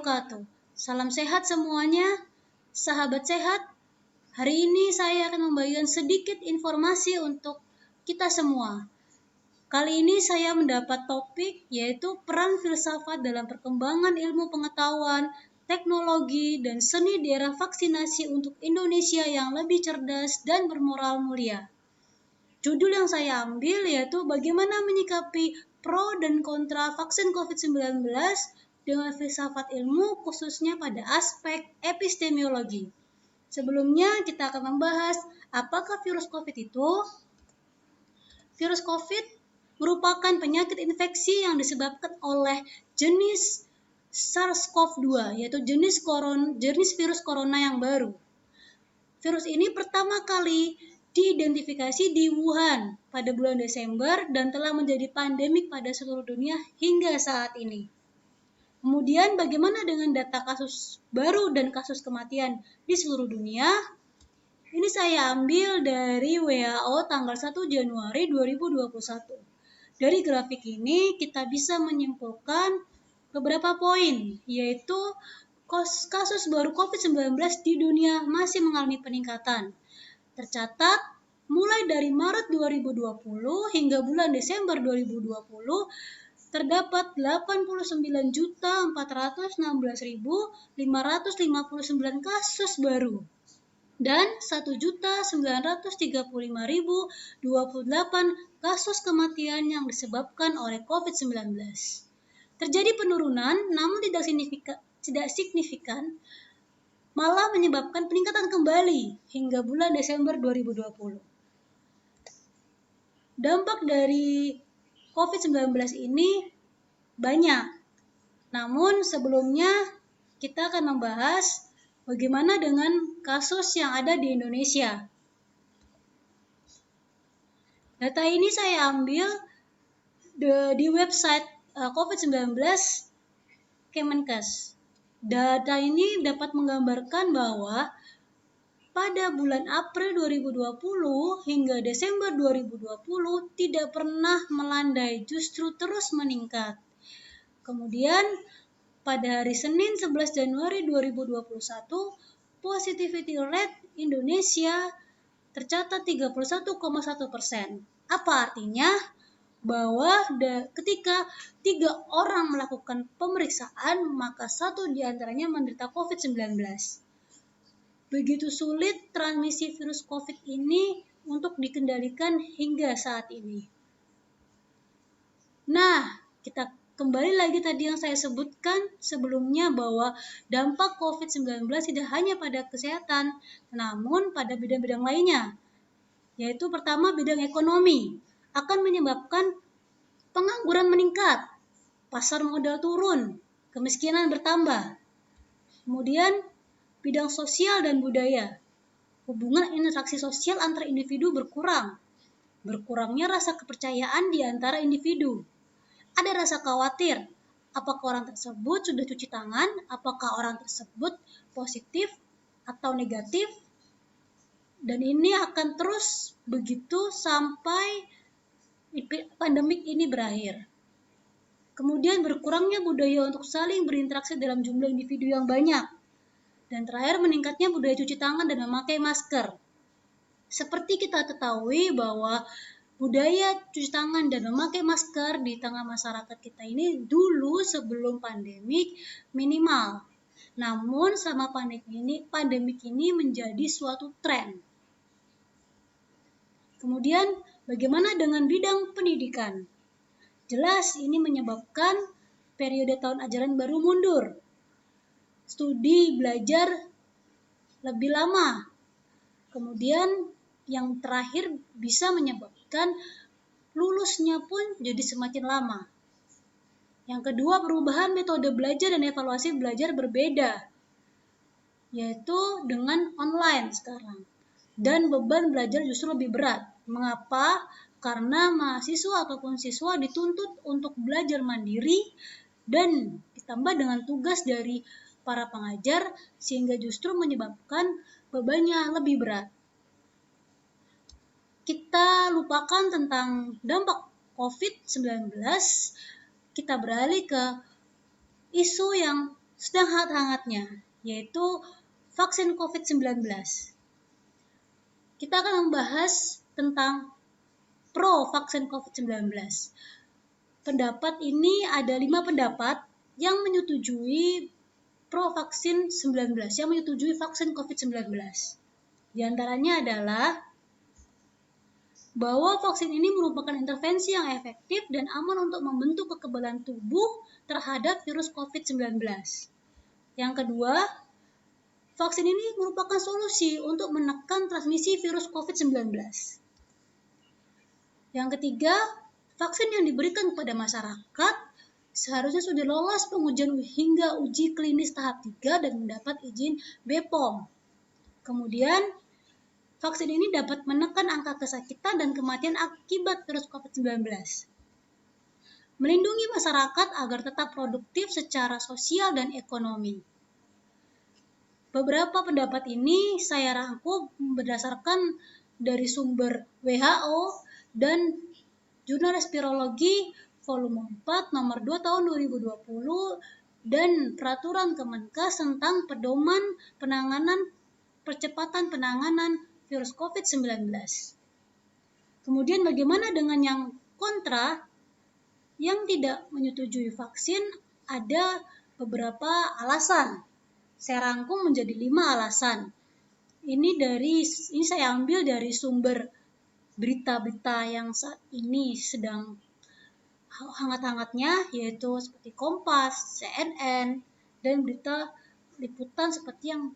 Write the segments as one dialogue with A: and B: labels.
A: wabarakatuh. Salam sehat semuanya, sahabat sehat. Hari ini saya akan membagikan sedikit informasi untuk kita semua. Kali ini saya mendapat topik yaitu peran filsafat dalam perkembangan ilmu pengetahuan, teknologi, dan seni di era vaksinasi untuk Indonesia yang lebih cerdas dan bermoral mulia. Judul yang saya ambil yaitu bagaimana menyikapi pro dan kontra vaksin COVID-19 dengan filsafat ilmu khususnya pada aspek epistemologi. Sebelumnya kita akan membahas apakah virus COVID itu. Virus COVID merupakan penyakit infeksi yang disebabkan oleh jenis SARS-CoV-2 yaitu jenis virus corona yang baru. Virus ini pertama kali diidentifikasi di Wuhan pada bulan Desember dan telah menjadi pandemik pada seluruh dunia hingga saat ini. Kemudian bagaimana dengan data kasus baru dan kasus kematian di seluruh dunia? Ini saya ambil dari WHO tanggal 1 Januari 2021. Dari grafik ini kita bisa menyimpulkan beberapa poin, yaitu kasus baru COVID-19 di dunia masih mengalami peningkatan. Tercatat mulai dari Maret 2020 hingga bulan Desember 2020 terdapat 89.416.559 kasus baru dan 1.935.028 kasus kematian yang disebabkan oleh COVID-19. Terjadi penurunan namun tidak signifikan, malah menyebabkan peningkatan kembali hingga bulan Desember 2020. Dampak dari COVID-19 ini banyak. Namun sebelumnya kita akan membahas bagaimana dengan kasus yang ada di Indonesia. Data ini saya ambil di website COVID-19 Kemenkes. Data ini dapat menggambarkan bahwa pada bulan April 2020 hingga Desember 2020 tidak pernah melandai, justru terus meningkat. Kemudian pada hari Senin 11 Januari 2021, positivity rate Indonesia tercatat 31,1%. Apa artinya? Bahwa ketika 3 orang melakukan pemeriksaan, maka 1 diantaranya menderita COVID-19. Begitu sulit transmisi virus COVID ini untuk dikendalikan hingga saat ini. Nah, kita kembali lagi tadi yang saya sebutkan sebelumnya bahwa dampak COVID-19 tidak hanya pada kesehatan, namun pada bidang-bidang lainnya. Yaitu pertama bidang ekonomi, akan menyebabkan pengangguran meningkat, pasar modal turun, kemiskinan bertambah. Kemudian bidang sosial dan budaya, hubungan interaksi sosial antar individu berkurang. Berkurangnya rasa kepercayaan di antara individu. Ada rasa khawatir, apakah orang tersebut sudah cuci tangan, apakah orang tersebut positif atau negatif, dan ini akan terus begitu sampai pandemik ini berakhir. Kemudian berkurangnya budaya untuk saling berinteraksi dalam jumlah individu yang banyak. Dan terakhir meningkatnya budaya cuci tangan dan memakai masker. Seperti kita ketahui bahwa budaya cuci tangan dan memakai masker di tengah masyarakat kita ini dulu sebelum pandemik minimal. Namun selama pandemik ini menjadi suatu tren. Kemudian bagaimana dengan bidang pendidikan? Jelas ini menyebabkan periode tahun ajaran baru mundur. Studi belajar lebih lama. Kemudian yang terakhir bisa menyebabkan lulusnya pun jadi semakin lama. Yang kedua, perubahan metode belajar dan evaluasi belajar berbeda, yaitu dengan online sekarang. Dan beban belajar justru lebih berat. Mengapa? Karena mahasiswa ataupun siswa dituntut untuk belajar mandiri dan ditambah dengan tugas dari para pengajar sehingga justru menyebabkan bebannya lebih berat. Kita lupakan tentang dampak COVID-19, kita beralih ke isu yang sedang hangat-hangatnya, yaitu vaksin COVID-19. Kita akan membahas tentang pro vaksin COVID-19. Pendapat ini ada 5 pendapat yang menyetujui pro vaksin 19, yang menyetujui vaksin COVID-19. Di antaranya adalah bahwa vaksin ini merupakan intervensi yang efektif dan aman untuk membentuk kekebalan tubuh terhadap virus COVID-19. Yang kedua, vaksin ini merupakan solusi untuk menekan transmisi virus COVID-19. Yang ketiga, vaksin yang diberikan kepada masyarakat seharusnya sudah lolos pengujian hingga uji klinis tahap 3 dan mendapat izin BPOM. Kemudian, vaksin ini dapat menekan angka kesakitan dan kematian akibat virus COVID-19. Melindungi masyarakat agar tetap produktif secara sosial dan ekonomi. Beberapa pendapat ini saya rangkum berdasarkan dari sumber WHO dan Jurnal Respirologi volume 4 nomor 2 tahun 2020 dan peraturan Kemenkes tentang pedoman percepatan penanganan virus COVID-19. Kemudian bagaimana dengan yang kontra, yang tidak menyetujui vaksin? Ada beberapa alasan. Saya rangkum menjadi 5 alasan. Ini saya ambil dari sumber berita-berita yang saat ini sedang hangat-hangatnya, yaitu seperti Kompas, CNN, dan berita liputan seperti yang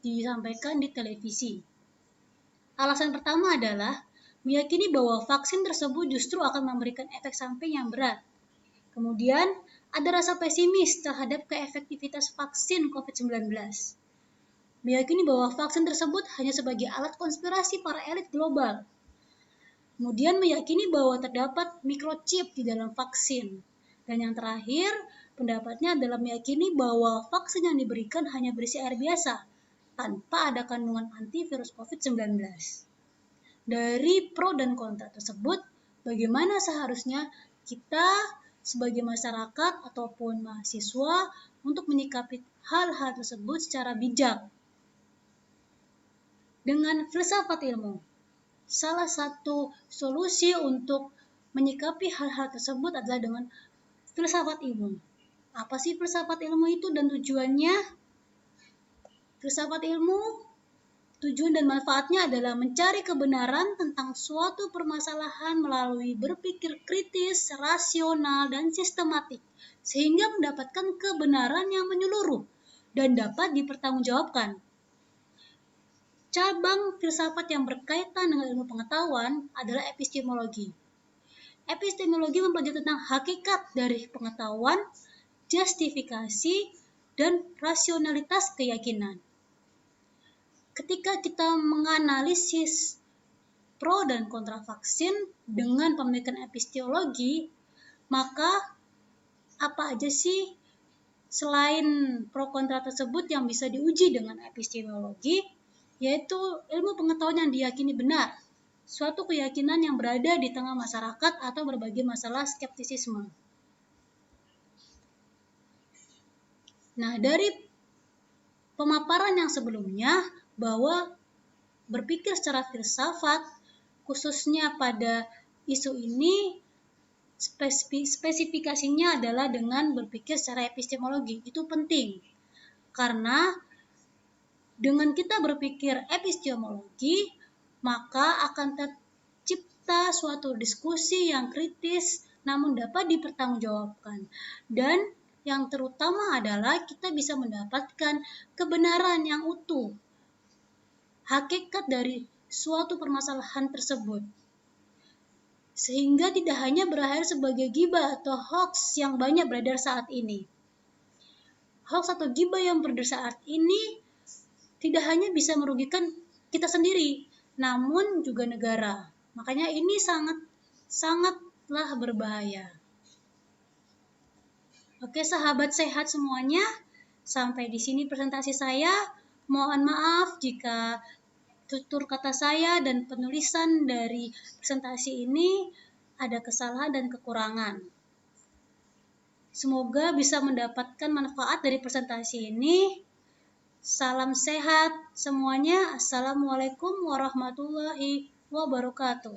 A: disampaikan di televisi. Alasan pertama adalah meyakini bahwa vaksin tersebut justru akan memberikan efek samping yang berat. Kemudian, ada rasa pesimis terhadap keefektivitas vaksin COVID-19. Meyakini bahwa vaksin tersebut hanya sebagai alat konspirasi para elit global. Kemudian meyakini bahwa terdapat microchip di dalam vaksin. Dan yang terakhir, pendapatnya adalah meyakini bahwa vaksin yang diberikan hanya berisi air biasa, tanpa ada kandungan antivirus COVID-19. Dari pro dan kontra tersebut, bagaimana seharusnya kita sebagai masyarakat ataupun mahasiswa untuk menyikapi hal-hal tersebut secara bijak? Dengan filsafat ilmu. Salah satu solusi untuk menyikapi hal-hal tersebut adalah dengan filsafat ilmu. Apa sih filsafat ilmu itu dan tujuannya? Filsafat ilmu, tujuan dan manfaatnya adalah mencari kebenaran tentang suatu permasalahan melalui berpikir kritis, rasional, dan sistematik, sehingga mendapatkan kebenaran yang menyeluruh dan dapat dipertanggungjawabkan. Cabang filsafat yang berkaitan dengan ilmu pengetahuan adalah epistemologi. Epistemologi mempelajari tentang hakikat dari pengetahuan, justifikasi, dan rasionalitas keyakinan. Ketika kita menganalisis pro dan kontra vaksin dengan pemikiran epistemologi, maka apa aja sih selain pro kontra tersebut yang bisa diuji dengan epistemologi? Yaitu ilmu pengetahuan yang diyakini benar, suatu keyakinan yang berada di tengah masyarakat atau berbagai masalah skeptisisme. Nah, dari pemaparan yang sebelumnya, bahwa berpikir secara filsafat, khususnya pada isu ini, spesifikasinya adalah dengan berpikir secara epistemologi. Itu penting, karena dengan kita berpikir epistemologi, maka akan tercipta suatu diskusi yang kritis namun dapat dipertanggungjawabkan. Dan yang terutama adalah kita bisa mendapatkan kebenaran yang utuh, hakikat dari suatu permasalahan tersebut. Sehingga tidak hanya berakhir sebagai gibah atau hoax yang banyak beredar saat ini. Hoax atau gibah yang beredar saat ini tidak hanya bisa merugikan kita sendiri, namun juga negara. Makanya ini sangatlah berbahaya. Oke, sahabat sehat semuanya, sampai di sini presentasi saya. Mohon maaf jika tutur kata saya dan penulisan dari presentasi ini ada kesalahan dan kekurangan. Semoga bisa mendapatkan manfaat dari presentasi ini. Salam sehat semuanya. Assalamualaikum warahmatullahi wabarakatuh.